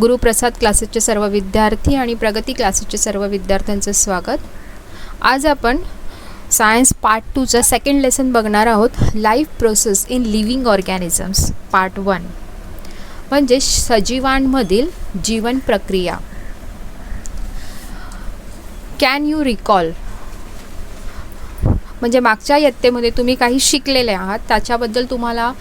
गुरुप्रसाद क्लासेसचे सर्व विद्यार्थी आणि प्रगती क्लासेसचे सर्व विद्यार्थ्यांचं स्वागत. आज आपण सायन्स पार्ट 2चा सेकंड लेसन बघणार आहोत. Life process in living organisms part 1 म्हणजे सजीवांमधील जीवन प्रक्रिया. कॅन यू रिकॉल म्हणजे मागच्या इयत्तेमध्ये तुम्ही काही शिकलेले आहात त्याच्याबद्दल तुम्हाला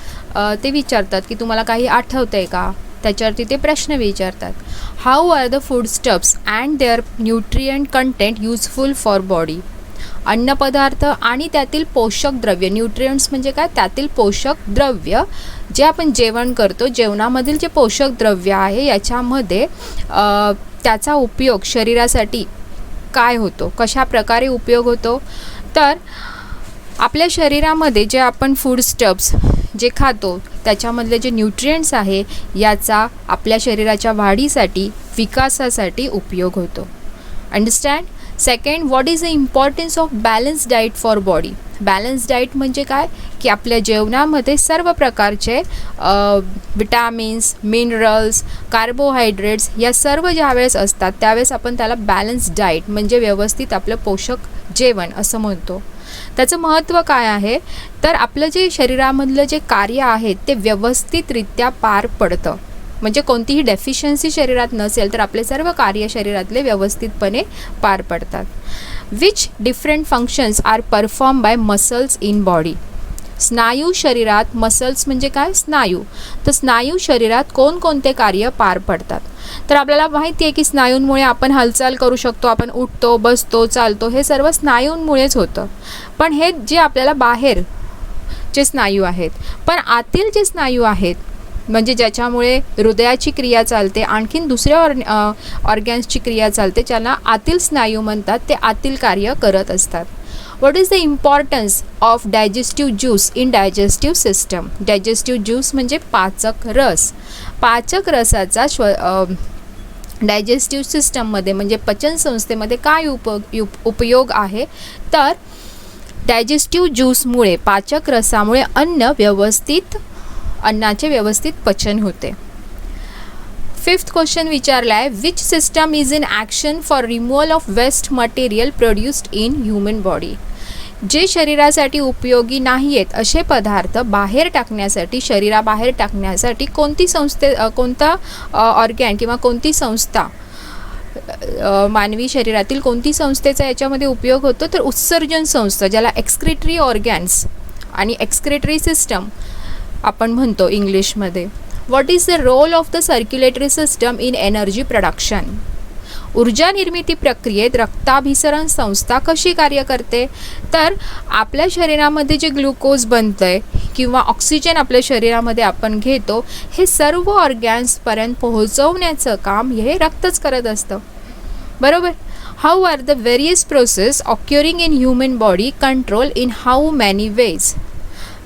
ते विचारतात की तुम्हाला काही आठवतं आहे का, त्याच्यावरती ते प्रश्न विचारतात. How are the food stuffs and their nutrient content useful for body. अन्नपदार्थ आणि त्यातील पोषक द्रव्य, न्यूट्रिएंट्स म्हणजे काय, त्यातील पोषक द्रव्य जे आपण जेवण करतो, जेवणामधील जे पोषक द्रव्य आहे याच्यामध्ये त्याचा उपयोग शरीरासाठी काय होतो, कशा प्रकारे उपयोग होतो. तर आपल्या शरीरामध्ये जे आपण फूड स्टफ्स जे खातो त्याच्यामधले जे न्यूट्रिएंट्स आहे याचा आपल्या शरीराच्या वाढीसाठी, विकासासाठी उपयोग होतो. Understand. Second, what is the importance of balance diet for body. Balance diet म्हणजे काय की आपल्या जेवणामध्ये सर्व प्रकारचे विटॅमिन्स, मिनरल्स, कार्बोहायड्रेट्स या सर्व ज्यावेळेस असतात त्यावेळेस आपण त्याला बॅलन्स डाईट म्हणजे व्यवस्थित आपलं पोषक जेवण असं म्हणतो. त्याचं महत्त्व काय आहे तर आपलं जे शरीरामधलं जे कार्य आहे ते व्यवस्थितरित्या पार पडतं. म्हणजे कोणतीही डेफिशियन्सी शरीरात नसेल तर आपले सर्व कार्य शरीरातले व्यवस्थितपणे पार पडतात. Which different functions are perform by muscles in body. स्नायू शरीरात, मसल्स म्हणजे काय, स्नायू. तर स्नायू शरीरात कोणकोणते कार्य पार पडतात. तर आपल्याला माहिती आहे की स्नायूंमुळे आपण हालचाल करू शकतो, आपण उठतो, बसतो, चालतो, हे सर्व स्नायूंमुळेच होतं. पण हे जे आपल्याला बाहेर जे स्नायू आहेत, पण आतील जे स्नायू आहेत म्हणजे ज्याच्यामुळे हृदयाची क्रिया चालते, आणखीन दुसऱ्या ऑर्गॅन्सची क्रिया चालते, ज्याला आतील स्नायू म्हणतात, ते आतील कार्य करत असतात. What is the importance of digestive juice in digestive system. Digestive juice म्हणजे पाचक रस. पाचक रसाचा डायजेस्टिव्ह सिस्टममध्ये म्हणजे पचनसंस्थेमध्ये काय उपयोग आहे तर डायजेस्टिव्ह ज्यूसमुळे, पाचक रसामुळे अन्नाचे व्यवस्थित पचन होते. फिफ्थ क्वेश्चन विचारला आहे, which system is in action for removal of waste material produced in human body. जे शरीरासाठी उपयोगी नाही आहेत असे पदार्थ बाहेर टाकण्यासाठी, शरीराबाहेर टाकण्यासाठी कोणता ऑर्गॅन किंवा कोणती संस्था, मानवी शरीरातील कोणती संस्थेचा याच्यामध्ये उपयोग होतो तर उत्सर्जन संस्था, ज्याला एक्सक्रिटरी ऑर्गॅन्स आणि एक्सक्रिटरी सिस्टम आपण म्हणतो इंग्लिशमध्ये. What is the role of the circulatory system in energy production. ऊर्जा निर्मिती प्रक्रियेत रक्ताभिसरण संस्था कशी कार्य करते तर आपल्या शरीरामध्ये जे ग्लुकोज बनतं आहे किंवा ऑक्सिजन आपल्या शरीरामध्ये आपण घेतो हे सर्व ऑर्गॅन्सपर्यंत पोहोचवण्याचं काम हे रक्तच करत असतं, बरोबर. How are the various process occurring in human body control in how many ways.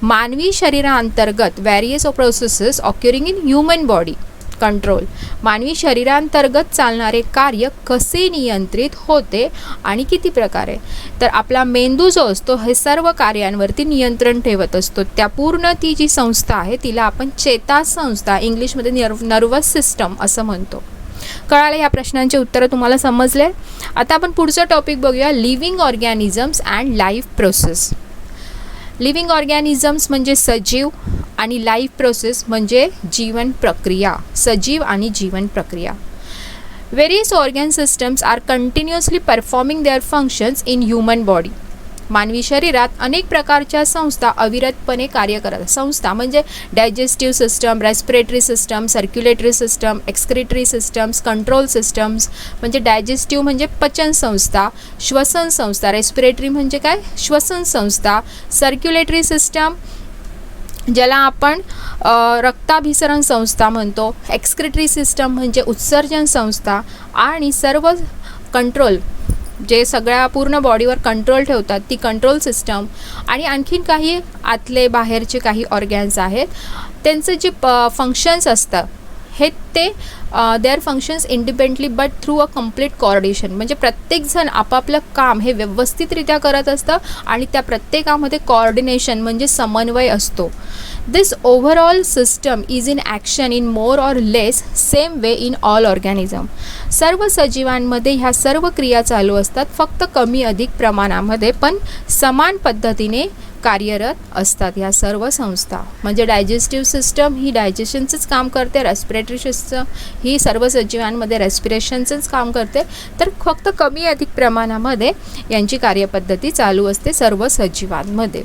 मानवी शरीरांतर्गत various processes occurring in human body control, मानवी शरीरांतर्गत चालणारे कार्य कसे नियंत्रित होते आणि किती प्रकारे. तर आपला मेंदू जो असतो हे सर्व कार्यांवरती नियंत्रण ठेवत असतो. त्या पूर्ण ती जी संस्था आहे तिला आपण चेतासंस्था, इंग्लिशमध्ये नर्वस सिस्टम असं म्हणतो. कळालं, ह्या प्रश्नांचे उत्तरं तुम्हाला समजले. आता आपण पुढचं टॉपिक बघूया, living organisms and life process. Living organisms म्हणजे सजीव आणि लाईफ प्रोसेस म्हणजे जीवन प्रक्रिया, सजीव आणि जीवन प्रक्रिया. Various organ systems are continuously performing their functions in human body. मानवी शरीरात अनेक प्रकारच्या संस्था अविरतपणे कार्य करतात. संस्था म्हणजे digestive system, respiratory system, circulatory system, excretory systems, control systems. म्हणजे डायजेस्टिव्ह म्हणजे पचन संस्था, श्वसन संस्था, रेस्पिरेटरी म्हणजे काय, श्वसन संस्था, सर्क्युलेटरी सिस्टम ज्याला आपण रक्ताभिसरण संस्था म्हणतो, एक्सक्रिटरी सिस्टम म्हणजे उत्सर्जन संस्था, आणि सर्व कंट्रोल जे सगळ्या पूर्ण बॉडीवर कंट्रोल ठेवतात ती कंट्रोल सिस्टम, आणि आणखीन काही आतले बाहेरचे काही ऑर्गॅन्स आहेत त्यांचं जे फंक्शन्स असतं हे ते their functions independently but through a complete coordination. म्हणजे प्रत्येकजण आपापलं काम हे व्यवस्थितरित्या करत असतं आणि त्या प्रत्येकामध्ये कोऑर्डिनेशन म्हणजे समन्वय असतो. This overall system is in action in more or less same way in all organism. सर्व सजीवांमध्ये ह्या सर्व क्रिया चालू असतात, फक्त कमी अधिक प्रमाणामध्ये पण समान पद्धतीने कार्यरत असतात ह्या सर्व संस्था. म्हणजे डायजेस्टिव्ह सिस्टम ही डायजेशनचंच काम करते, रेस्पिरेटरी सिस्टम ही सर्व सजीवांमध्ये रेस्पिरेशनचंच काम करते, तर फक्त कमी अधिक प्रमाणामध्ये यांची कार्यपद्धती चालू असते सर्व सजीवांमध्ये.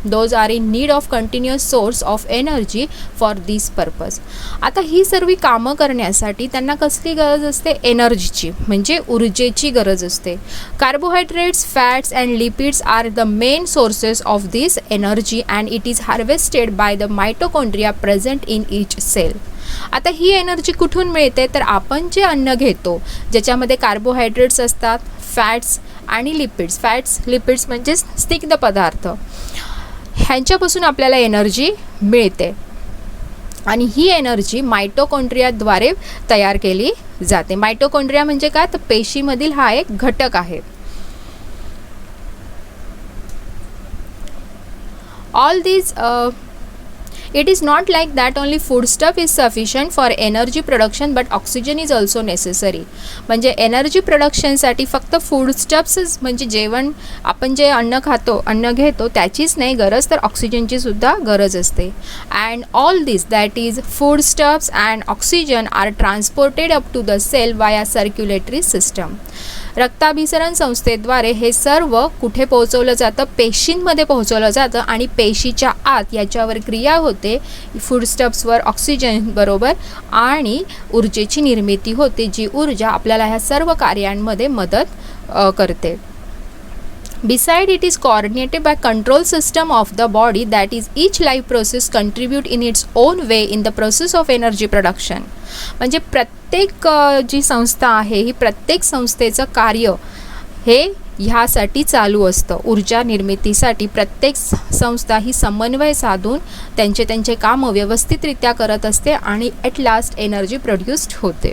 Those are in need of continuous source of energy for this purpose. आता ही सर्व कामं करण्यासाठी त्यांना कसली गरज असते? एनर्जीची, म्हणजे ऊर्जेची गरज असते. Carbohydrates, fats and lipids are the main sources of this energy and it is harvested by the mitochondria present in each cell. आता ही एनर्जी कुठून मिळते? तर आपण जे अन्न घेतो ज्याच्यामध्ये कार्बोहायड्रेट्स असतात, फॅट्स आणि लिपिड्स. फॅट्स, लिपिड्स म्हणजे स्निग्ध पदार्थ, ह्यांच्यापासून आपल्याला एनर्जी मिळते आणि ही एनर्जी मायटोकॉन्ड्रियाद्वारे तयार केली जाते. मायटोकॉन्ड्रिया म्हणजे काय? तर पेशीमधील हा एक घटक आहे. All these It is not like that only foodstuff is sufficient for energy production but oxygen is also necessary. म्हणजे एनर्जी प्रोडक्शनसाठी फक्त फूडस्टफ्सच म्हणजे जेवण आपण जे अन्न घेतो त्याचीच नाही गरज, तर ऑक्सिजनची सुद्धा गरज असते. And all this that is foodstuffs and oxygen are transported up to the cell via circulatory system. रक्ताभिसरण संस्थेद्वारे हे सर्व कुठे पोहोचवलं जातं? पेशींमध्ये पोहोचवलं जातं आणि पेशीच्या आत याच्यावर क्रिया होते, फूडस्टफ्सवर ऑक्सिजन बरोबर, आणि ऊर्जेची निर्मिती होते, जी ऊर्जा आपल्याला ह्या सर्व कार्यांमध्ये मदत करते. Beside it is coordinated by control system of the body, that is each life process contribute in its own way in the process of energy production. म्हणजे प्रत्येक जी संस्था आहे ही प्रत्येक संस्थेचं कार्य हे ह्यासाठी चालू असतं. ऊर्जा निर्मितीसाठी प्रत्येक संस्था ही समन्वय साधून त्यांचे कामं व्यवस्थितरित्या करत असते आणि ॲट लास्ट एनर्जी प्रोड्यूस्ड होते.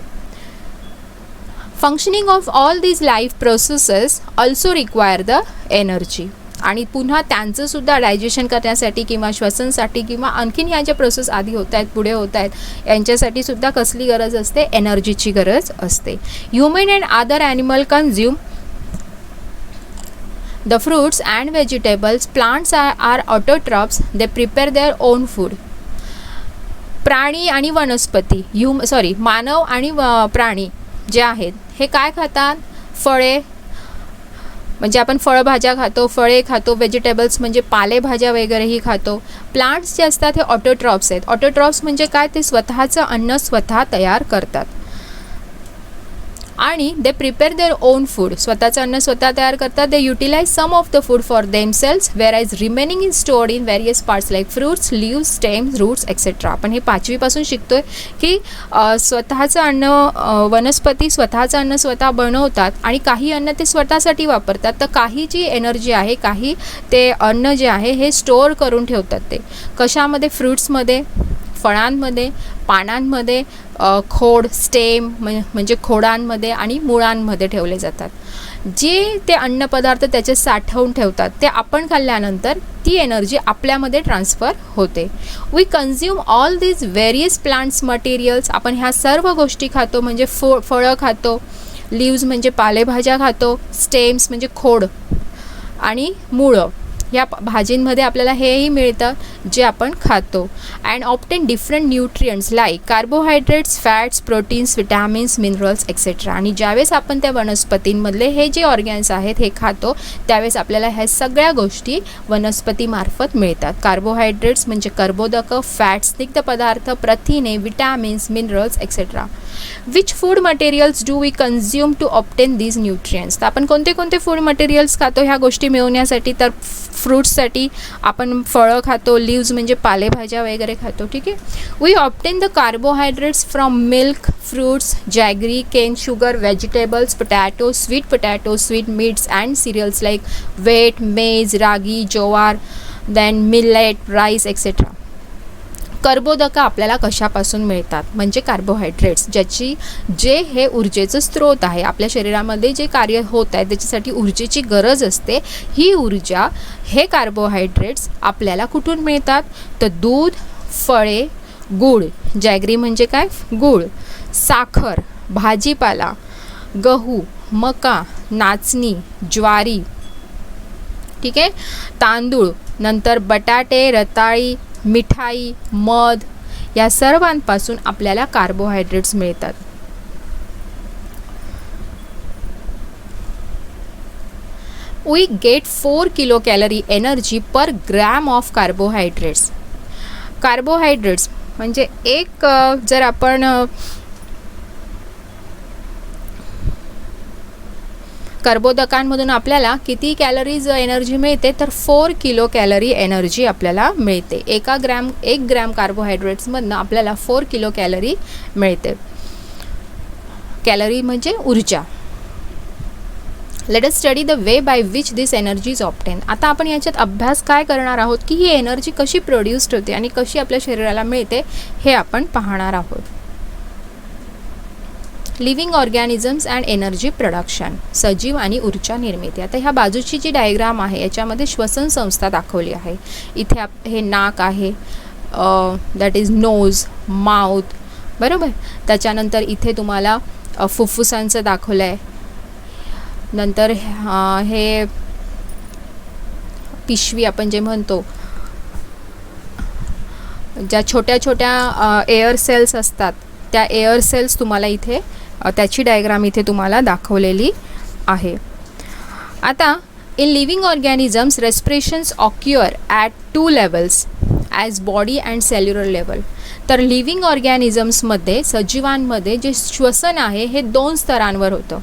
Functioning of all these life processes also require the energy. आणि पुन्हा त्यांचंसुद्धा डायजेशन करण्यासाठी किंवा श्वसनसाठी किंवा आणखीन ह्या ज्या प्रोसेस आधी होत आहेत, पुढे होत आहेत, यांच्यासाठी सुद्धा कसली गरज असते? एनर्जीची गरज असते. Human and other animal consume the fruits and vegetables. Plants are autotrophs, they prepare their own food. प्राणी आणि वनस्पती मानव आणि प्राणी जे आहेत हे काय खातात? फळे, म्हणजे आपण फळभाज्या खातो, फळे खातो. व्हेजिटेबल्स म्हणजे पालेभाज्या वगैरेही खातो. प्लांट्स जे असतात हे ऑटोट्रॉप्स आहेत. ऑटोट्रॉप्स म्हणजे काय? ते स्वतःचं अन्न स्वतः तयार करतात आणि they prepare their own food. स्वतःचं अन्न स्वतः तयार करतात. They utilise some of the food for themselves whereas remaining is stored in various parts like fruits, leaves, stems, roots etcetera. आपण हे 5वीपासून शिकतोय की स्वतःचं अन्न, वनस्पती स्वतःचं अन्न स्वतः बनवतात आणि काही अन्न ते स्वतःसाठी वापरतात, तर काही जी एनर्जी आहे, काही ते अन्न जे आहे हे स्टोअर करून ठेवतात. ते कशामध्ये? फ्रूट्समध्ये, फळांमध्ये, पानांमध्ये, खोड, स्टेम म्हणजे खोडांमध्ये आणि मुळांमध्ये ठेवले जातात. जे ते अन्नपदार्थ त्याचे साठवून ठेवतात ते आपण खाल्ल्यानंतर ती एनर्जी आपल्यामध्ये ट्रान्सफर होते. We consume all these various plants materials. आपण ह्या सर्व गोष्टी खातो, म्हणजे फळं खातो, लीव्ज म्हणजे पालेभाज्या खातो, स्टेम्स म्हणजे खोड आणि मुळं. या भाजींमध्ये आपल्याला हेही मिळतं जे आपण खातो. And obtain different nutrients like carbohydrates, fats, proteins, vitamins, minerals etcetera. आणि ज्यावेळेस आपण त्या वनस्पतींमधले हे जे ऑर्गॅन्स आहेत हे खातो त्यावेळेस आपल्याला ह्या सगळ्या गोष्टी वनस्पतीमार्फत मिळतात. कार्बोहायड्रेट्स म्हणजे कर्बोदकं, फॅट्स स्निग्ध पदार्थ, प्रथिने, vitamins, minerals etcetera. Which food materials do we consume to obtain these nutrients. तर आपण कोणते कोणते फूड मटेरियल्स खातो ह्या गोष्टी मिळवण्यासाठी? तर फ्रूट्ससाठी आपण फळं खातो, लीव्ज म्हणजे पालेभाज्या वगैरे खातो. ठीक आहे. We obtain the carbohydrates from milk, fruits, jaggery, cane, sugar, vegetables, potato, sweet meats and cereals like wheat, maize, ragi, jowar, then millet, rice etcetera. कर्बोदकं आपल्याला कशापासून मिळतात, म्हणजे कार्बोहायड्रेट्स, जे हे ऊर्जेचं स्रोत आहे. आपल्या शरीरामध्ये जे कार्य होत आहे त्याच्यासाठी ऊर्जेची गरज असते. ही ऊर्जा, हे कार्बोहायड्रेट्स आपल्याला कुठून मिळतात, तर दूध, फळे, गूळ, जॅगरी म्हणजे काय, गूळ, साखर, भाजीपाला, गहू, मका, नाचणी, ज्वारी, ठीक आहे, तांदूळ, नंतर बटाटे, रताळी, मिठाई, मध, या सर्वांपासून आपल्याला कार्बोहायड्रेट्स मिळतात. We get 4 kilocalorie energy per gram of carbohydrates. Carbohydrates म्हणजे एक जर आपण कर्बोदकांमधून आपल्याला किती कॅलरीज एनर्जी मिळते, तर 4 किलो कॅलरी एनर्जी आपल्याला मिळते. 1 ग्रॅम कार्बोहायड्रेट्समधनं आपल्याला 4 किलो कॅलरी मिळते. कॅलरी म्हणजे ऊर्जा. Let us study the way by which this energy is obtain. आता आपण याच्यात अभ्यास काय करणार आहोत की ही एनर्जी कशी प्रोड्यूस्ड होते आणि कशी आपल्या शरीराला मिळते हे आपण पाहणार आहोत. Living organisms and energy production, सजीव आणि ऊर्जा निर्मिती. आता ह्या बाजूची जी डायग्राम आहे याच्यामध्ये श्वसन संस्था दाखवली आहे. इथे हे नाक आहे, दॅट इज नोज, माउथ, बरोबर. त्याच्यानंतर इथे तुम्हाला फुफ्फुसांचं दाखवलं आहे. नंतर हे पिशवी आपण जे म्हणतो, ज्या छोट्या छोट्या एअर सेल्स असतात त्या एअर सेल्स तुम्हाला इथे त्याची डायग्राम इथे तुम्हाला दाखवलेली आहे. आता in living organisms respirations occur at 2 levels as body and cellular level. तर लिव्हिंग ऑर्गॅनिझम्समध्ये, सजीवांमध्ये जे श्वसन आहे हे 2 स्तरांवर होतं.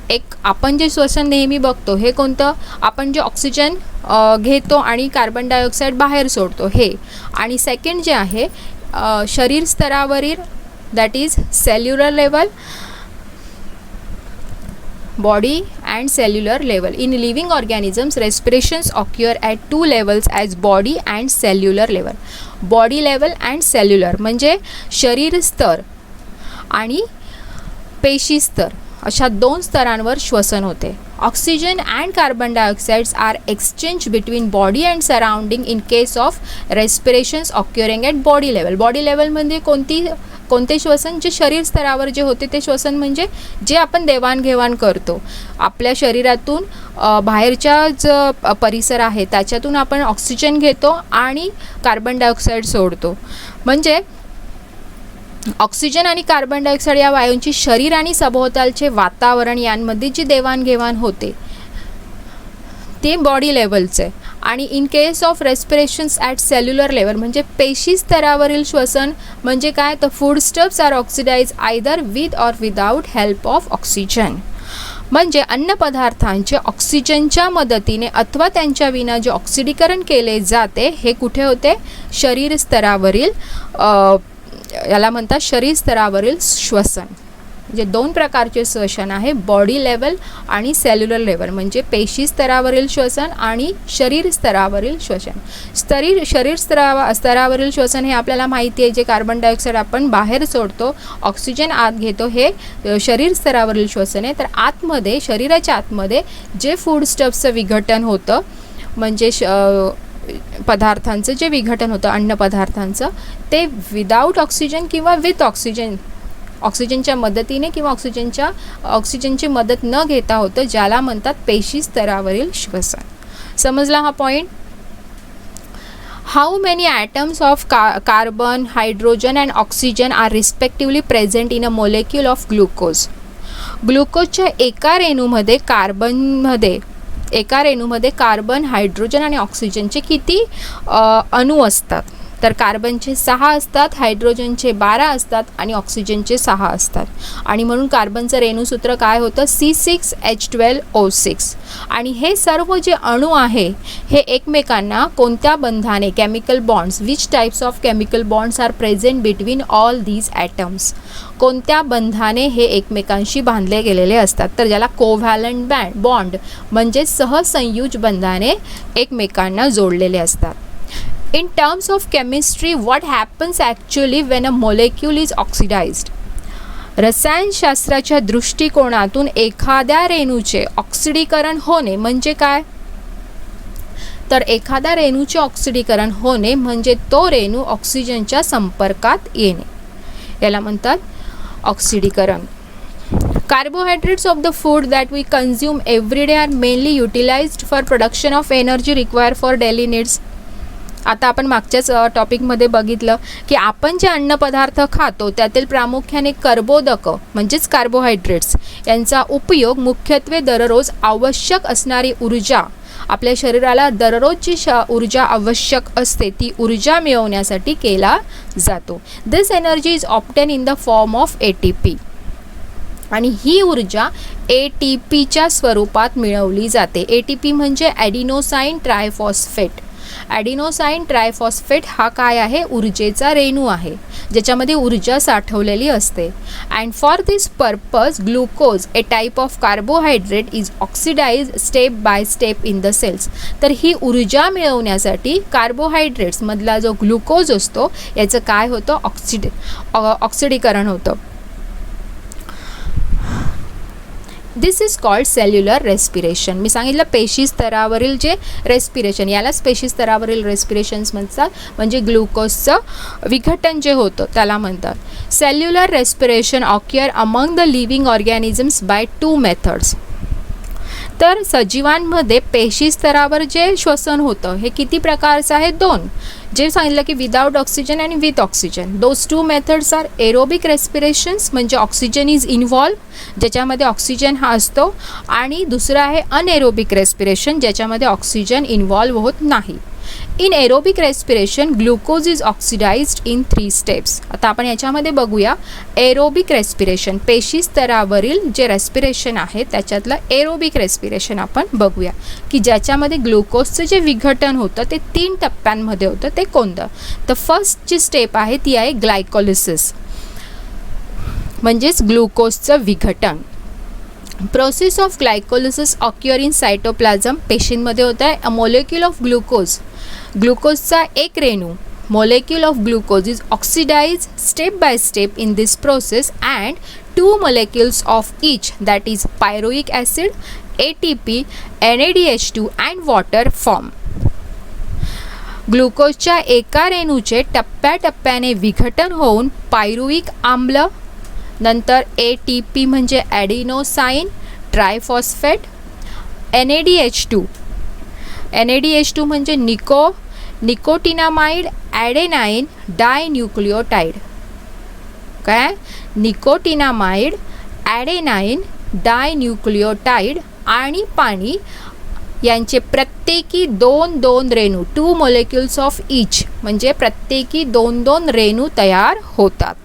एक आपण जे श्वसन नेहमी बघतो हे कोणतं, आपण जे ऑक्सिजन घेतो आणि कार्बन डायऑक्साईड बाहेर सोडतो हे. आणि सेकंड जे आहे शरीर स्तरावरील, that is cellular level, body and cellular level. In living organisms respirations occur at 2 levels as body and cellular level. Body level and cellular म्हणजे शरीर स्तर आणि पेशी स्तर, अशा 2 स्तरांवर श्वसन होते. Oxygen and carbon dioxides are exchange between body and surrounding in case of respirations occurring at body level. Body लेवलमध्ये कोणते श्वसन, जे शरीर स्तरावर जे होते ते श्वसन म्हणजे जे आपण देवाणघेवाण करतो. आपल्या शरीरातून बाहेरच्या जो परिसर आहे त्याच्यातून आपण ऑक्सिजन घेतो आणि कार्बन डायऑक्साईड सोडतो. म्हणजे ऑक्सिजन आणि कार्बन डायऑक्साईड या वायूंची शरीर आणि सभोवतालचे वातावरण यांमध्ये जी देवाणघेवाण होते ते बॉडी लेवलचे. आणि in case of respirations at cellular level म्हणजे पेशी स्तरावरील श्वसन म्हणजे काय, तर foodstuffs are oxidise either with or without help of oxygen. म्हणजे अन्नपदार्थांचे ऑक्सिजनच्या मदतीने अथवा त्यांच्या विना जे ऑक्सिडीकरण केले जाते हे कुठे होते, शरीर स्तरावरील, याला म्हणतात शरीर स्तरावरील श्वसन. म्हणजे 2 प्रकारचे श्वसन आहे, बॉडी लेवल आणि सेल्युलर लेवल. म्हणजे पेशी स्तरावरील श्वसन आणि शरीर स्तरावरील श्वसन. शरीर स्तरावरील श्वसन हे आपल्याला माहिती आहे, जे कार्बन डायऑक्साईड आपण बाहेर सोडतो, ऑक्सिजन आत घेतो, हे शरीर स्तरावरील श्वसन आहे. तर आतमध्ये, शरीराच्या आतमध्ये जे फूड स्टफ्सचं विघटन होतं, म्हणजे पदार्थांचं जे विघटन होतं अन्न पदार्थांचं, ते विदाऊट ऑक्सिजन किंवा विथ ऑक्सिजन, ऑक्सिजनच्या मदतीने किंवा ऑक्सिजनची मदत न घेता होतं, ज्याला म्हणतात पेशी स्तरावरील श्वसन. समजला हा point. How many atoms of carbon, hydrogen and oxygen are respectively present in a molecule of glucose. ग्लुकोजच्या एका रेणूमध्ये कार्बन, हायड्रोजन आणि ऑक्सिजनचे किती अणू असतात, तर कार्बनचे 6 असतात, हायड्रोजनचे 12 असतात आणि ऑक्सिजनचे 6 असतात. आणि म्हणून कार्बनचं रेणूसूत्र काय होतं, C6H12O6. आणि हे सर्व जे अणू आहे हे एकमेकांना कोणत्या बंधाने, chemical bonds, which types of chemical bonds are present between all these atoms, कोणत्या बंधाने हे एकमेकांशी बांधले गेलेले असतात, तर ज्याला कोव्हॅलंट बॉन्ड म्हणजे सहसंयुज बंधाने एकमेकांना जोडलेले असतात. In terms of chemistry, what happens actually when a molecule is oxidized? रसायनशास्त्राच्या दृष्टिकोनातून एखाद्या रेणूचे ऑक्सिडीकरण होणे म्हणजे काय? तर एखाद्या रेणूचे ऑक्सिडीकरण होणे म्हणजे तो रेणू ऑक्सिजनच्या संपर्कात येणे, याला म्हणतात ऑक्सिडीकरण. Carbohydrates of the food that we consume every day are mainly utilized for production of energy required for daily needs. आता आपण मागच्याच टॉपिकमध्ये बघितलं की आपण जे अन्नपदार्थ खातो त्यातील प्रामुख्याने कर्बोदकं म्हणजेच कार्बोहायड्रेट्स यांचा उपयोग मुख्यत्वे दररोज आवश्यक असणारी ऊर्जा, आपल्या शरीराला दररोज जी ऊर्जा आवश्यक असते ती ऊर्जा मिळवण्यासाठी केला जातो. This energy is obtain in the form of ATP. आणि ही ऊर्जा ATPच्या स्वरूपात मिळवली जाते. ATP म्हणजे ॲडिनोसाईन ट्रायफॉस्फेट. ॲडिनोसाईन ट्रायफॉस्फेट हा काय आहे? ऊर्जेचा रेणू आहे ज्याच्यामध्ये ऊर्जा साठवलेली असते. And for this purpose glucose, a type of carbohydrate, is oxidise step by step in the cells. तर ही ऊर्जा मिळवण्यासाठी कार्बोहायड्रेट्समधला जो ग्लुकोज असतो याचं काय होतं? ऑक्सिडीकरण होतं. दिस इज कॉल्ड सेल्युलर रेस्पिरेशन. मी सांगितलं पेशी स्तरावरील जे रेस्पिरेशन, यालाच पेशी स्तरावरील रेस्पिरेशन्स म्हणतात, म्हणजे ग्लुकोजचं विघटन जे होतं त्याला म्हणतात. Cellular respiration occur among the living organisms by 2 methods. तर सजीवांमध्ये पेशी स्तरावर जे श्वसन होतं हे किती प्रकारचं आहे? 2. जे सांगितलं की विदाउट ऑक्सिजन आणि with oxygen. Those 2 methods are aerobic respirations म्हणजे ऑक्सिजन इज इन्व्हॉल्व ज्याच्यामध्ये ऑक्सिजन हा असतो, आणि दुसरं आहे अनएरोबिक रेस्पिरेशन ज्याच्यामध्ये ऑक्सिजन इन्व्हॉल्व होत नाही. In aerobic respiration glucose is oxidised in 3 steps. आता आपण याच्यामध्ये बघूया एरोबिक रेस्पिरेशन, पेशी स्तरावरील जे रेस्पिरेशन आहे त्याच्यातलं एरोबिक रेस्पिरेशन आपण बघूया की ज्याच्यामध्ये ग्लुकोजचं जे विघटन होतं ते 3 टप्प्यांमध्ये होतं. ते कोणतं? तर फर्स्ट जी स्टेप आहे ती आहे ग्लायकोलिसिस म्हणजेच ग्लुकोजचं विघटन. Process of glycolysis occur in cytoplasm. पेशींमध्ये होत आहे. अ मोलेक्यूल ऑफ ग्लुकोज, ग्लुकोजचा एक रेणू, molecule of glucose is oxidized step by step in this process and 2 molecules of each, that is pyruvic acid, ATP, NADH2 and water form. ग्लुकोजच्या एका रेणूचे टप्प्याटप्प्याने विघटन होऊन पायरुविक आम्ल, नंतर ATP म्हणजे ॲडिनोसाईन ट्रायफॉस्फेट, NADH2 म्हणजे निकोटिनामाइड ॲडेनाइन डायन्यूक्लियोटाइड. काय? निकोटिनामाइड ॲडेनाइन डायन्यूक्लियोटाइड आणि पाणी यांचे प्रत्येकी 2 रेणू, 2 मोलेक्युल्स ऑफ ईच म्हणजे प्रत्येकी 2 रेणू तयार होतात.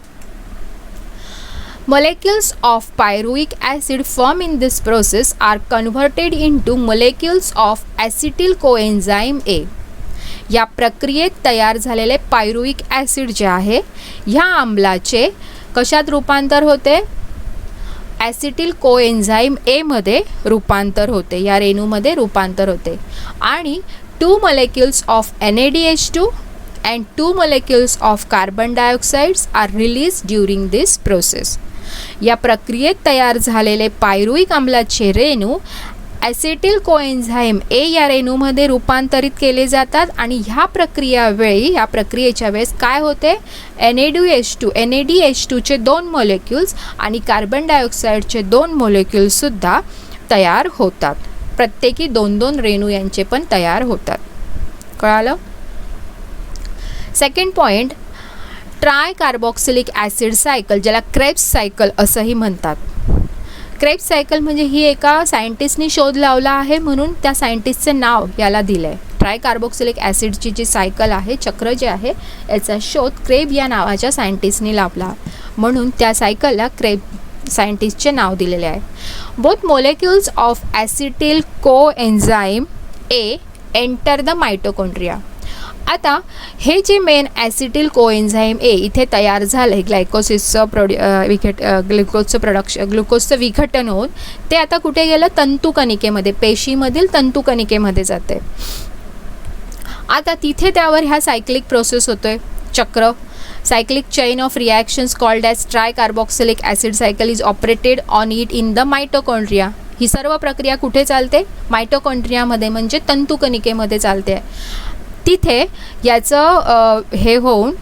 Molecules of pyruvic acid formed in this process are converted into molecules of acetyl coenzyme A. या प्रक्रियेत तयार झालेले पायरुविक ॲसिड जे आहे ह्या आम्लाचे कशात रूपांतर होते? ॲसिटिल कोएन्झाईम ए मध्ये रूपांतर होते, या रेणूमध्ये रूपांतर होते. आणि 2 molecules of NADH2 and 2 molecules of carbon dioxide are released during this process. या प्रक्रियेत तयार झालेले पायरुविक आम्लाचे रेणू ॲसिटिल कोएन्झाईम ए या रेणूमध्ये रूपांतरित केले जातात आणि ह्या प्रक्रियेच्या वेळेस काय होते? NADH2चे 2 मोलेक्युल्स आणि कार्बन डायऑक्साईडचे 2 मोलेक्युल्ससुद्धा तयार होतात. प्रत्येकी 2 रेणू यांचे पण तयार होतात. कळालं? Second point, try carboxylic acid cycle, ज्याला क्रेब्स सायकल असंही म्हणतात. क्रेब्स सायकल म्हणजे ही एका सायंटिस्टनी शोध लावला आहे म्हणून त्या सायंटिस्टचं नाव याला दिलं आहे. ट्राय कार्बॉक्सिलिक ॲसिडची जी सायकल आहे, चक्र जे आहे, याचा शोध क्रेब या नावाच्या सायंटिस्टनी लावला म्हणून त्या सायकलला क्रेब सायंटिस्टचे नाव दिलेले आहे. Both molecules of acetyl coenzyme A enter the mitochondria. आता हे जे मेन ॲसिटिल कोएन्झाईम ए इथे तयार झालं आहे, ग्लुकोजचं विघटन होऊन ते आता कुठे गेलं? तंतुकणिकेमध्ये, पेशीमधील तंतुकणिकेमध्ये जाते. आता तिथे त्यावर ह्या सायक्लिक प्रोसेस होतोय, चक्र. Cyclic chain of reactions called as tricarboxylic acid cycle is operated on it in the mitochondria. ही सर्व प्रक्रिया कुठे चालते? मायटोकॉन्ड्रियामध्ये, म्हणजे तंतुकणिकेमध्ये चालते. तिथे याचं हे होऊन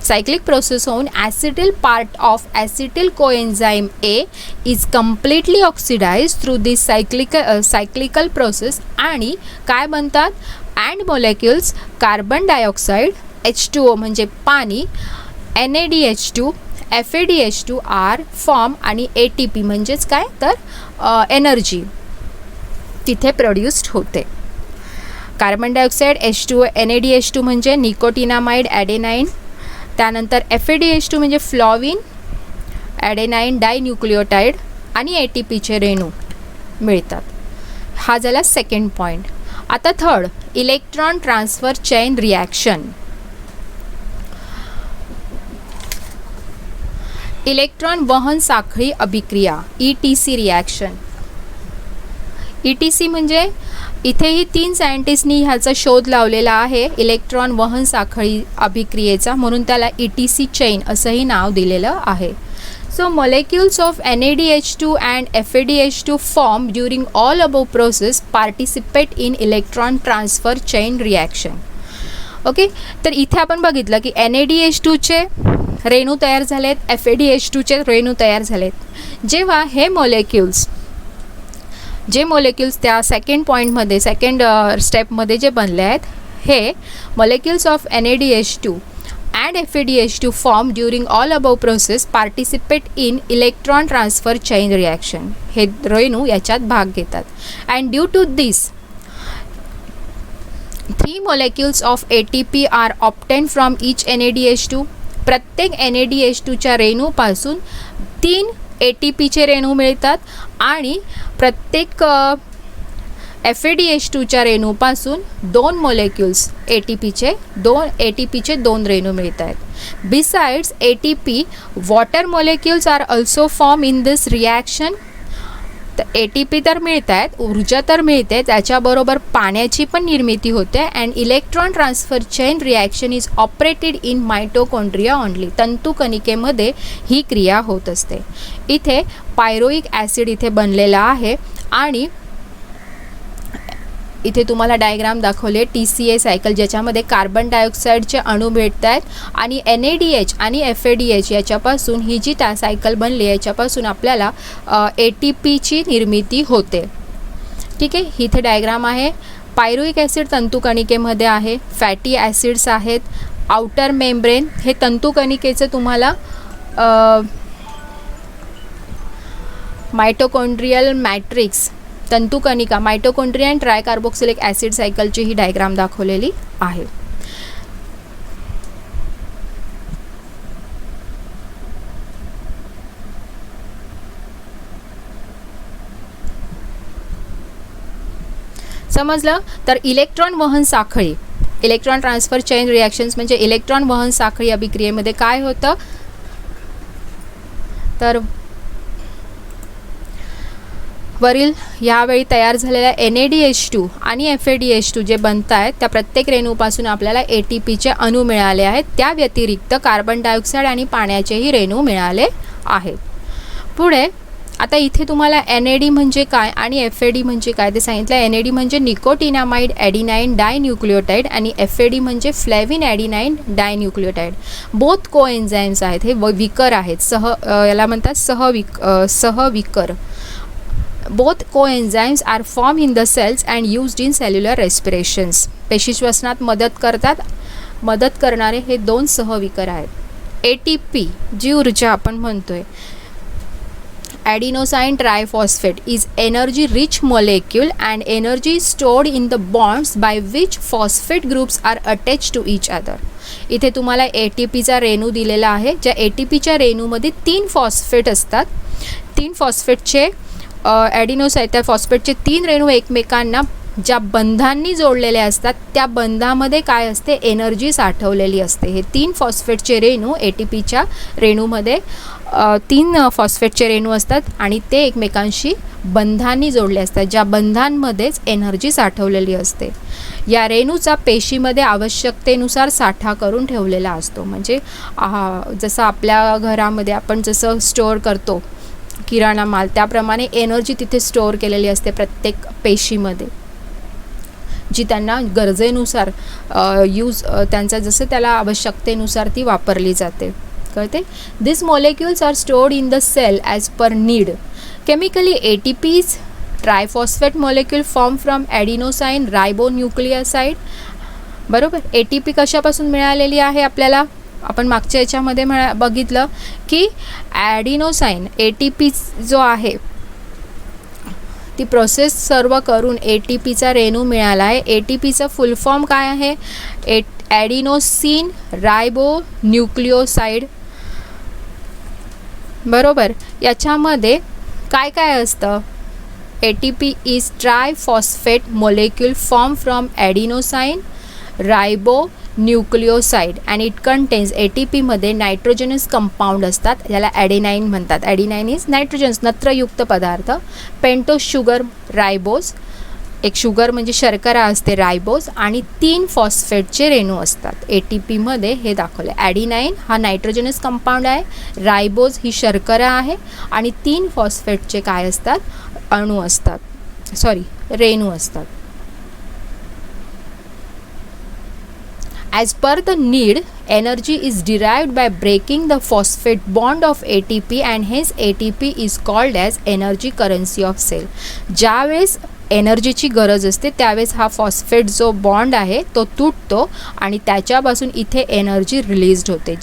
सायक्लिक प्रोसेस होऊन acetyl part of acetyl coenzyme A is completely oxidise through this cyclical process. आणि काय बनतात? And molecules carbon dioxide H2O म्हणजे पाणी, NaDH2, FADH2 आर फॉर्म आणि ATP म्हणजेच काय तर एनर्जी तिथे प्रोड्यूस्ड होते. कार्बन डायऑक्साईड, H2O, NaDH2 म्हणजे निकोटिनामाइड ॲडेनाईन, त्यानंतर FADH2 म्हणजे फ्लॉविन ॲडेनाईन डायन्यूक्लियोटाईड आणि ATPचे रेणू मिळतात. हा झाला सेकंड पॉईंट. आता third, electron transfer chain reaction. Electron वहन साखळी अभिक्रिया, ETC रिॲक्शन. ETC म्हणजे इथेही 3 सायंटिस्टनी ह्याचा शोध लावलेला आहे इलेक्ट्रॉन वहन साखळी अभिक्रियेचा, म्हणून त्याला ETC चेन असंही नाव दिलेलं आहे. So molecules of NaDH2 and FADH2 formed during all above process participate in electron transfer chain reaction. Okay, तर इथे आपण बघितलं की NaDH2चे रेणू तयार झालेत, FADH2चे रेणू तयार झालेत. जेव्हा हे जे मोलेक्युल्स त्या सेकंड पॉईंटमध्ये सेकंड स्टेपमध्ये जे बनले आहेत, हे molecules of NaDH2 and FADH2 formed during all above process participate in electron transfer chain reaction. हे रेणू याच्यात भाग घेतात. and due to this 3 molecules of ATP are obtained from each NaDH2. प्रत्येक NaDH2च्या रेणूपासून 3 ATPचे रेणू मिळतात आणि प्रत्येक FADH2च्या रेणूपासून 2 मोलेक्युल्स ATPचे 2 रेणू मिळत आहेत. Besides ATP, water molecules are also form in this reaction. तर ATP तर मिळत आहेत, ऊर्जा तर मिळते, त्याच्याबरोबर पाण्याची पण निर्मिती होते. And electron transfer chain reaction is operated in mitochondria only. तंतुकणिकेमध्ये ही क्रिया होत असते. इथे पायरोइक ॲसिड इथे बनलेला आहे आणि इथे तुम्हाला डायग्राम दाखवले TCA सायकल, ज्याच्यामध्ये कार्बन डायऑक्साईडचे अणू भेटत आहेत आणि NaDH आणि FADH याच्यापासून ही जी सायकल बनली याच्यापासून आपल्याला ATPची निर्मिती होते. ठीक आहे, इथे डायग्राम आहे. पायरोइक ॲसिड तंतुकणिकेमध्ये आहे, फॅटी ॲसिड्स आहेत, आउटर मेम्ब्रेन हे तंतुकणिकेचं तुम्हाला मायटोकॉन्ड्रियल मॅट्रिक्स तंतुकणिका मायटोकॉन्ड्रिया आणि ट्रायकार्बोक्सिलिक ॲसिड सायकलची ही डायग्राम दाखवलेली आहे. समजलं? तर इलेक्ट्रॉन वहन साखळी, इलेक्ट्रॉन ट्रान्सफर चेन रिॲक्शन्स म्हणजे इलेक्ट्रॉन वहन साखळी अभिक्रियेमध्ये काय होतं, तर वरील यावेळी तयार झालेल्या NaDH2 आणि FADH2 जे बनत आहेत त्या प्रत्येक रेणूपासून आपल्याला ATPचे अणू मिळाले आहेत. त्या व्यतिरिक्त कार्बन डायऑक्साईड आणि पाण्याचेही रेणू मिळाले आहेत. पुढे आता इथे तुम्हाला NAD म्हणजे काय आणि FAD म्हणजे काय ते सांगितलं. NAD म्हणजे निकोटिनामाइड ॲडिनाईन डायन्यूक्लियोटाईड आणि FAD म्हणजे फ्लॅविन ॲडिनाईन डायन्यूक्लियोटाईड. बोथ कोएन्झाईम्स आहेत, हे विकर आहेत, याला म्हणतात सहविकर. Both coenzymes are formed in the cells and used in cellular respirations. पेशीश्वसनात मदत करणारे हे 2 सहविकर आहेत. ATP जी ऊर्जा आपण म्हणतोय, adenosine triphosphate is energy rich molecule and energy stored in the bonds by which phosphate groups are attached to each other. इथे तुम्हाला ATPचा रेणू दिलेला आहे, ज्या ATPच्या रेणूमध्ये 3 फॉस्फेट असतात. 3 फॉस्फेटचे ॲडिनोसाइन त्या फॉस्फेटचे 3 रेणू एकमेकांना ज्या बंधांनी जोडलेले असतात त्या बंधामध्ये काय असते, एनर्जी साठवलेली असते. हे 3 फॉस्फेटचे रेणू ATPच्या रेणूमध्ये 3 फॉस्फेटचे रेणू असतात आणि ते एकमेकांशी बंधांनी जोडले असतात, ज्या बंधांमध्येच एनर्जी साठवलेली असते. या रेणूचा पेशीमध्ये आवश्यकतेनुसार साठा करून ठेवलेला असतो. म्हणजे जसं आपल्या घरामध्ये आपण जसं स्टोअर करतो किराणा माल, त्याप्रमाणे एनर्जी तिथे स्टोअर केलेली असते प्रत्येक पेशीमध्ये, जी त्यांना गरजेनुसार त्यांचा जसं त्याला आवश्यकतेनुसार ती वापरली जाते. कळते? This molecules are stored in the cell as per need. Chemically ATPs triphosphate molecule form from adenosine ribonucleoside. बरोबर. ATP कशापासून मिळालेली आहे आपल्याला? आपण मागच्या याच्यामध्ये बघितलं की ॲडिनोसाईन ATP जो आहे ती प्रोसेस सर्व करून ATPचा रेणू मिळाला आहे. ATPचा फुल फॉर्म काय आहे? ॲडिनोसिन रायबोन्यूक्लियोसाइड. बरोबर. याच्यामध्ये काय काय असतं? ATP is triphosphate molecule form from adenosine ribonucleoside and it contains. ATPमध्ये नायट्रोजनस कंपाऊंड असतात, ज्याला ॲडेनाईन म्हणतात. ॲडेनाईन इज नायट्रोजन्स, नत्रयुक्त पदार्थ. पेंटोस शुगर रायबोज, एक शुगर म्हणजे शर्करा असते रायबोज, आणि 3 फॉस्फेटचे रेणू असतात ATPमध्ये. हे दाखवले. ॲडिनाईन हा नायट्रोजनस कंपाऊंड आहे, रायबोज ही शर्करा आहे, आणि 3 फॉस्फेटचे काय असतात? अणू असतात, रेणू असतात. As per the need, energy is derived by breaking the phosphate bond of ATP and hence ATP is called as energy currency of cell. ज्यावेळेस एनर्जीची गरज असते त्यावेळेस हा फॉस्फेट जो बॉन्ड आहे तो तुटतो आणि त्याच्यापासून इथे एनर्जी रिलीज्ड होते.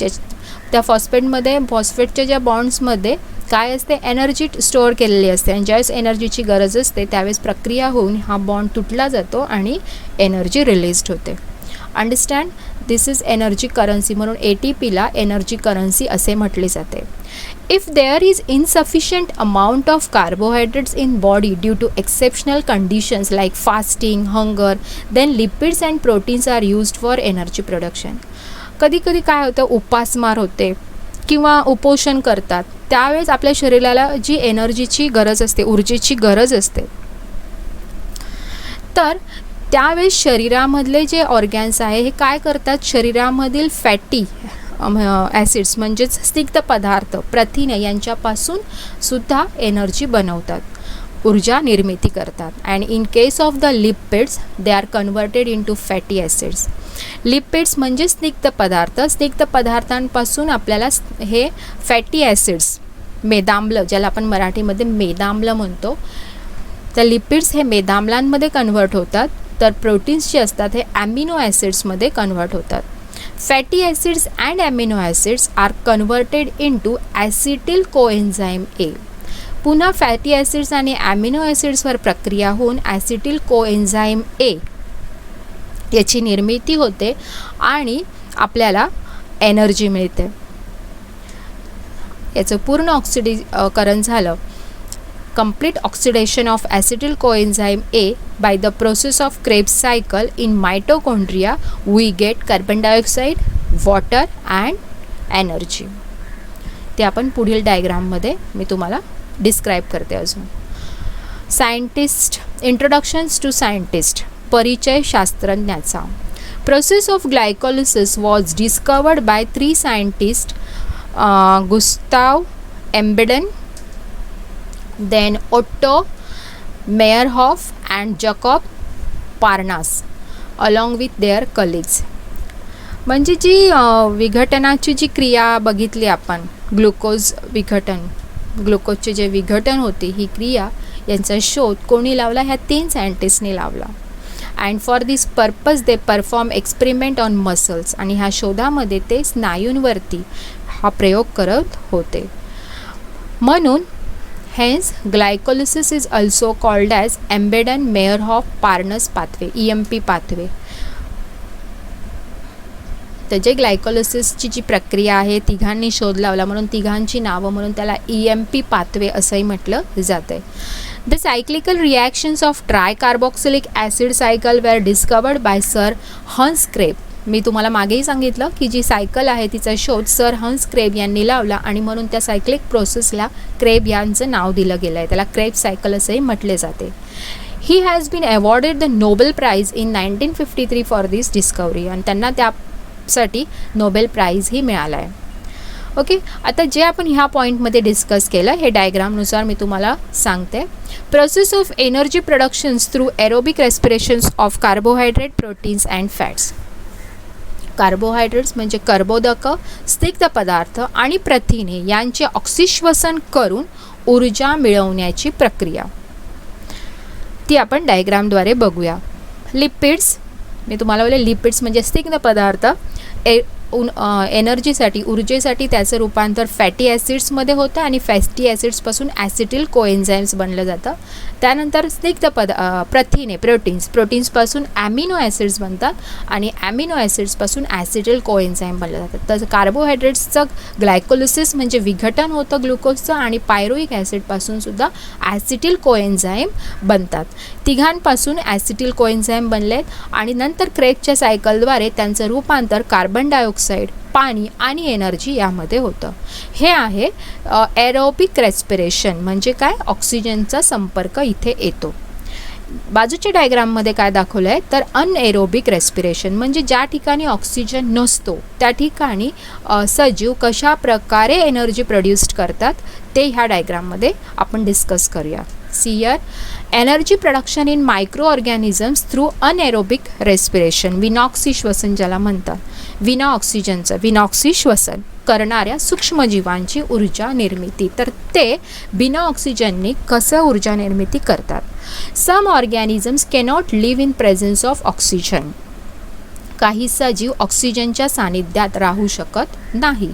त्या फॉस्फेटच्या ज्या बॉन्ड्समध्ये काय असते? एनर्जी स्टोअर केलेली असते, आणि ज्यावेळेस एनर्जीची गरज असते त्यावेळेस प्रक्रिया होऊन हा बॉन्ड तुटला जातो आणि एनर्जी रिलीज्ड होते. Understand? This is energy currency. म्हणून ATPला एनर्जी करन्सी असे म्हटले जाते. If there is insufficient amount of carbohydrates in body due to exceptional conditions like fasting, hunger, then lipids and proteins are used for energy production. कधी कधी काय होतं? उपासमार होते किंवा उपोषण करतात, त्यावेळेस आपल्या शरीराला जी एनर्जीची गरज असते, ऊर्जेची गरज असते, तर त्यावेळेस शरीरामधले जे ऑर्गॅन्स आहे हे काय करतात? शरीरामधील फॅटी ॲसिड्स म्हणजेच स्निग्ध पदार्थ, प्रथिने यांच्यापासून सुद्धा एनर्जी बनवतात, ऊर्जा निर्मिती करतात. And in case of the lipids they are converted into fatty acids. Lipids म्हणजे स्निग्ध पदार्थ. स्निग्ध पदार्थांपासून आपल्याला हे फॅटी ॲसिड्स, मेदाम्ल, ज्याला आपण मराठीमध्ये मेदाम्ल म्हणतो, तर लिपिड्स हे मेदाम्लांमध्ये कन्वर्ट होतात, तर प्रोटीन्स जे असतात हे ॲमिनो ॲसिड्समध्ये कन्वर्ट होतात. Fatty acids and amino acids are converted into acetyl coenzyme A. पुन्हा फॅटी ॲसिड्स आणि ॲमिनो ॲसिड्सवर प्रक्रिया होऊन ॲसिटिल कोएन्झाईम ए याची निर्मिती होते आणि आपल्याला एनर्जी मिळते. याचं पूर्ण ऑक्सिडीकरण झालं, complete oxidation of acetyl coenzyme A by the process of Krebs cycle in mitochondria, we get carbon dioxide, water and energy. ते आपण पुढील डायग्राममध्ये मी तुम्हाला डिस्क्राईब करते. अजून सायंटिस्ट, इंट्रोडक्शन्स टू सायंटिस्ट, परिचय शास्त्रज्ञाचा. Process of glycolysis was discovered by 3 scientist, Gustav Embden, then Otto Meyerhoff and Jacob Parnas along with their colleagues. म्हणजे जी विघटनाची जी क्रिया बघितली आपण, ग्लुकोज विघटन, ग्लुकोजचे जे विघटन होते, ही क्रिया यांचा शोध कोणी लावला? ह्या 3 सायंटिस्टनी लावला. And for this purpose they perform experiment on muscles. आणि ह्या शोधामध्ये ते स्नायूंवरती हा प्रयोग करत होते. म्हणून hence glycolysis is also called as Embedon-Meyerhoff-Parnas pathway, EMP pathway. तर जे ग्लायकोलिसिसची जी प्रक्रिया आहे तिघांनी शोध लावला म्हणून तिघांची नावं म्हणून त्याला EMP पाथवे असंही म्हटलं जातं. The cyclical reactions of tricarboxylic acid cycle were discovered by Sir Hans Krebs. मी तुम्हाला मागेही सांगितलं की जी सायकल आहे तिचा शोध सर हन्स क्रेब यांनी लावला आणि म्हणून त्या सायक्लिक प्रोसेसला क्रेब यांचं नाव दिलं गेलं आहे. त्याला क्रेब सायकल असंही म्हटले जाते. He has been awarded the Nobel prize in 1953 for this discovery, आणि त्यांना त्यासाठी नोबेल प्राईज ही मिळाला आहे. ओके, आता जे आपण ह्या पॉईंटमध्ये डिस्कस केलं हे डायग्रामनुसार मी तुम्हाला सांगते. Process of energy productions through aerobic respirations of carbohydrate, proteins and fats. Carbohydrates म्हणजे कर्बोदक, स्निग्ध पदार्थ आणि प्रथिने यांचे ऑक्सिश्वसन करून ऊर्जा मिळवण्याची प्रक्रिया ती आपण डायग्रामद्वारे बघूया. लिपिड्स, मी तुम्हाला बोलले लिपिड्स म्हणजे स्निग्ध पदार्थ, एनर्जीसाठी ऊर्जेसाठी त्याचं रूपांतर फॅटी ॲसिड्समध्ये होतं आणि फॅटी ॲसिड्सपासून ॲसिटिल कोएन्झाईम्स बनलं जातं. त्यानंतर स्निग्ध प्रथिने, प्रोटीन्सपासून ॲमिनो ॲसिड्स बनतात आणि ॲमिनो ॲसिड्सपासून ॲसिटिल कोएन्झाईम बनलं जातं. तसं कार्बोहायड्रेट्सचं ग्लायकोलिसिस म्हणजे विघटन होतं ग्लुकोजचं, आणि पायरुविक ॲसिडपासून सुद्धा ॲसिटिल कोएन्झाईम बनतात. तिघांपासून ॲसिटिल कोएन्झाईम बनलेत आणि नंतर क्रेबच्या सायकलद्वारे त्यांचं रूपांतर कार्बन डायऑक्साईड, पाणी आणि एनर्जी यामध्ये होतं. हे आहे एरोबिक रेस्पिरेशन. म्हणजे काय, ऑक्सिजनचा संपर्क इथे येतो. बाजूच्या डायग्राममध्ये काय दाखवलं आहे तर अनएरोबिक रेस्पिरेशन म्हणजे ज्या ठिकाणी ऑक्सिजन नसतो त्या ठिकाणी सजीव कशा प्रकारे एनर्जी प्रोड्यूस करतात ते ह्या डायग्राममध्ये आपण डिस्कस करूया. सियर energy production in microorganisms through anaerobic respiration, विनॉक्सी श्वसन ज्याला म्हणतात, विना ऑक्सिजनचं विनॉक्सी श्वसन करणाऱ्या सूक्ष्मजीवांची ऊर्जा निर्मिती. तर ते बिना ऑक्सिजनने कसं ऊर्जा निर्मिती करतात. Some organisms cannot live in presence of oxygen. काही सजीव ऑक्सिजनच्या सानिध्यात राहू शकत नाही.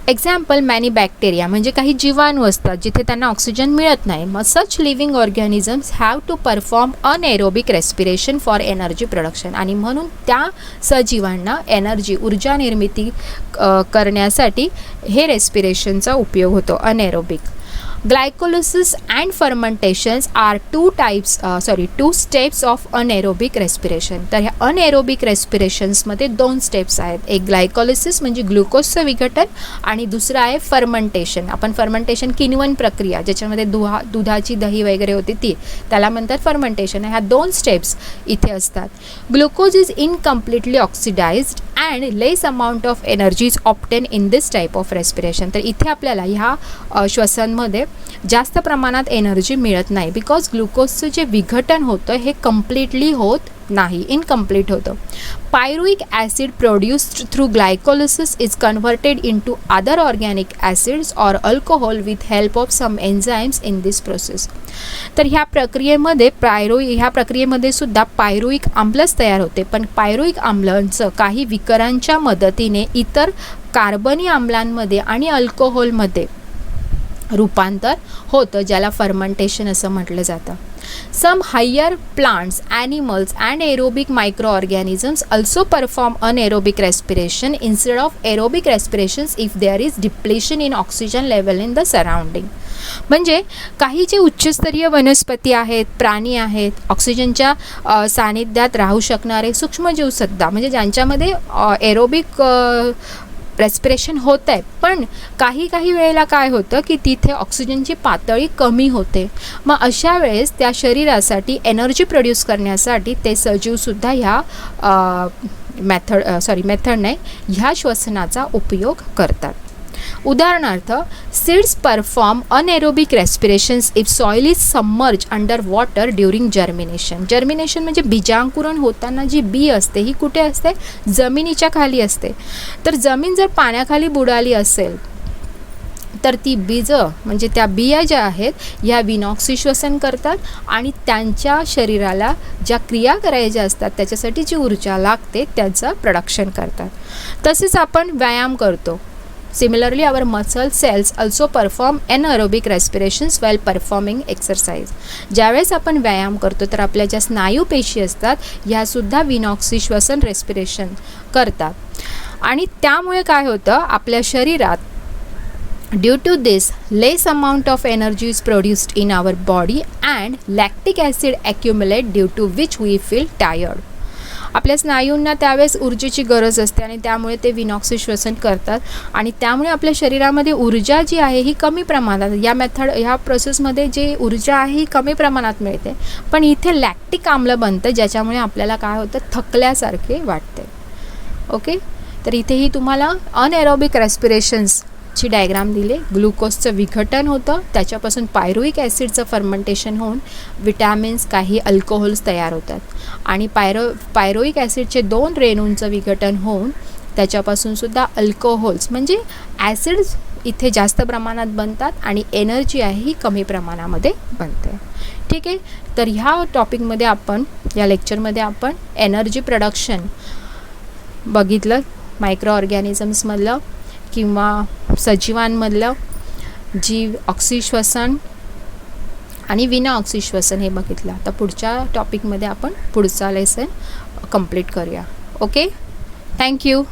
एक्झाम्पल मॅनी बॅक्टेरिया म्हणजे काही जीवाणू असतात जिथे त्यांना ऑक्सिजन मिळत नाही. मग such living organisms have to perform anaerobic respiration for energy production, आणि म्हणून त्या सजीवांना ऊर्जा निर्मिती करण्यासाठी हे रेस्पिरेशनचा उपयोग होतो, anaerobic. Glycolysis and fermentations are two steps of anaerobic respiration. तर ह्या अनएरोबिक रेस्पिरेशन्समध्ये 2 स्टेप्स आहेत. एक ग्लायकोलिसिस म्हणजे ग्लुकोजचं विघटन आणि दुसरं आहे फर्मेंटेशन. आपण फर्मेंटेशन किण्वन प्रक्रिया ज्याच्यामध्ये दुधाची दही वगैरे होती ती, त्याला म्हणतात फर्मेंटेशन. ह्या 2 स्टेप्स इथे असतात. Glucose is incompletely oxidised and less amount of energy is obtain in this type of respiration. तर इथे आपल्याला ह्या श्वसनमध्ये जास्त प्रमाणात एनर्जी मिळत नाही, बिकॉज ग्लुकोजचं जे विघटन होतं हे कम्प्लिटली होत नाही, इनकम्प्लीट होतं. Pyruvic acid produced through glycolysis is converted into other organic acids or alcohol with help of some enzymes in this process. तर ह्या प्रक्रियेमध्ये सुद्धा पायरुविक आम्लच तयार होते, पण पायरुविक आम्लांचं काही विकरांच्या मदतीने इतर कार्बनी आम्लांमध्ये आणि अल्कोहोलमध्ये रूपांतर होतं, ज्याला फर्मेंटेशन असं म्हटलं जातं. Some higher plants, animals and aerobic microorganisms also perform anaerobic respiration instead of aerobic respirations if there is depletion in oxygen level in the surrounding. म्हणजे काही जे उच्चस्तरीय वनस्पती आहेत, प्राणी आहेत, ऑक्सिजनच्या सानिध्यात राहू शकणारे सूक्ष्मजीवसुद्धा म्हणजे ज्यांच्यामध्ये एरोबिक रेस्पिरेशन होत आहे, पण काही वेळेला काय होतं की तिथे ऑक्सिजनची पातळी कमी होते. मग अशा वेळेस त्या शरीरासाठी एनर्जी प्रोड्यूस करण्यासाठी ते सजीवसुद्धा ह्या ह्या श्वसनाचा उपयोग करतात. उदाहरणार्थ seeds perform anaerobic respirations if soil is submerge under water during germination. Germination म्हणजे बीजांकुरण होताना जी बी असते ही कुठे असते, जमिनीच्या खाली असते. तर जमीन जर पाण्याखाली बुडाली असेल तर ती बीजं म्हणजे त्या बिया ज्या आहेत ह्या विनॉक्सी श्वसन करतात आणि त्यांच्या शरीराला ज्या क्रिया करायच्या असतात त्याच्यासाठी जी ऊर्जा लागते त्याचं प्रोडक्शन करतात. तसेच आपण व्यायाम करतो. Similarly, our muscle cells also perform anaerobic respirations while performing exercise. ज्यावेळेस आपण व्यायाम करतो तर आपल्या ज्या स्नायू पेशी असतात ह्यासुद्धा विनॉक्सी श्वसन रेस्पिरेशन करतात आणि त्यामुळे काय होतं आपल्या शरीरात Due to this, less amount of energy is produced in our body and lactic acid accumulate due to which we feel tired. आपल्या स्नायूंना त्यावेळेस ऊर्जेची गरज असते आणि त्यामुळे ते विनॉक्सी श्वसन करतात आणि त्यामुळे आपल्या शरीरामध्ये ऊर्जा जी आहे ही कमी प्रमाणात, ह्या प्रोसेसमध्ये जे ऊर्जा आहे ही कमी प्रमाणात मिळते. पण इथे लॅक्टिक आम्ल बनतं ज्याच्यामुळे आपल्याला काय होतं, थकल्यासारखे वाटते. ओके, तर इथेही तुम्हाला अनएरोबिक रेस्पिरेशन्सची डायग्राम दिले. ग्लुकोजचं विघटन होतं, त्याच्यापासून पायरुईक ॲसिडचं फर्मेंटेशन होऊन विटॅमिन्स, काही अल्कोहोल्स तयार होतात आणि पायरुईक ॲसिडचे 2 रेणूंचं विघटन होऊन त्याच्यापासूनसुद्धा अल्कोहोल्स म्हणजे ॲसिड्स इथे जास्त प्रमाणात बनतात आणि एनर्जी आहे ही कमी प्रमाणामध्ये बनते. ठीक आहे, तर ह्या टॉपिकमध्ये या लेक्चरमध्ये आपण एनर्जी प्रोडक्शन बघितलं, मायक्रो ऑर्गॅनिझम्समधलं किंवा सजीवांमधलं, जीव ऑक्सिश्वसन आणि विना ऑक्सिश्वसन हे बघितलं. आता पुढच्या टॉपिकमध्ये आपण पुढचा लेसन कंप्लीट करूया. Okay, thank you.